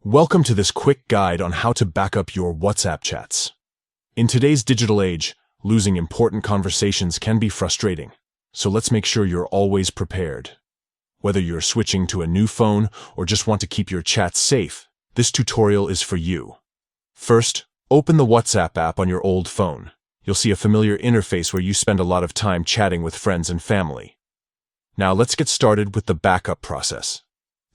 Welcome to this quick guide on how to back up your WhatsApp chats. In today's digital age, losing important conversations can be frustrating, so let's make sure you're always prepared. Whether you're switching to a new phone or just want to keep your chats safe, this tutorial is for you. First, open the WhatsApp app on your old phone. You'll see a familiar interface where you spend a lot of time chatting with friends and family. Now let's get started with the backup process.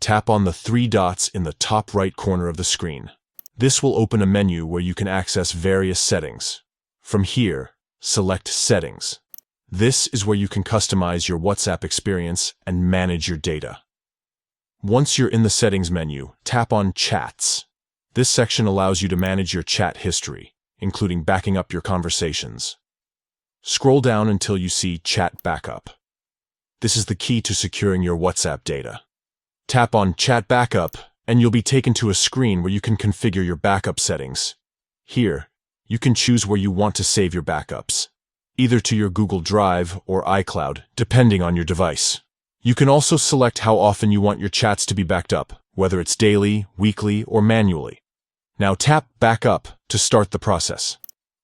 Tap on the three dots in the top right corner of the screen. This will open a menu where you can access various settings. From here, select Settings. This is where you can customize your WhatsApp experience and manage your data. Once you're in the Settings menu, tap on Chats. This section allows you to manage your chat history, including backing up your conversations. Scroll down until you see Chat Backup. This is the key to securing your WhatsApp data. Tap on Chat Backup, and you'll be taken to a screen where you can configure your backup settings. Here, you can choose where you want to save your backups, either to your Google Drive or iCloud, depending on your device. You can also select how often you want your chats to be backed up, whether it's daily, weekly, or manually. Now tap Backup to start the process.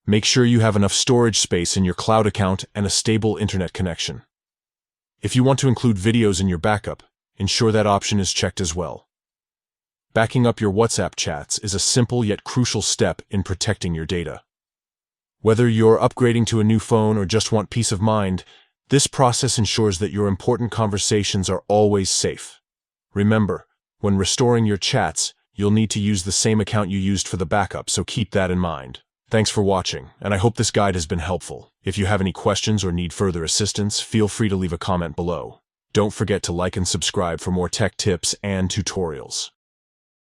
Make sure you have enough storage space in your cloud account and a stable internet connection. If you want to include videos in your backup, ensure that option is checked as well. Backing up your WhatsApp chats is a simple yet crucial step in protecting your data. Whether you're upgrading to a new phone or just want peace of mind, this process ensures that your important conversations are always safe. Remember, when restoring your chats, you'll need to use the same account you used for the backup, so keep that in mind. Thanks for watching, and I hope this guide has been helpful. If you have any questions or need further assistance, feel free to leave a comment below. Don't forget to like and subscribe for more tech tips and tutorials.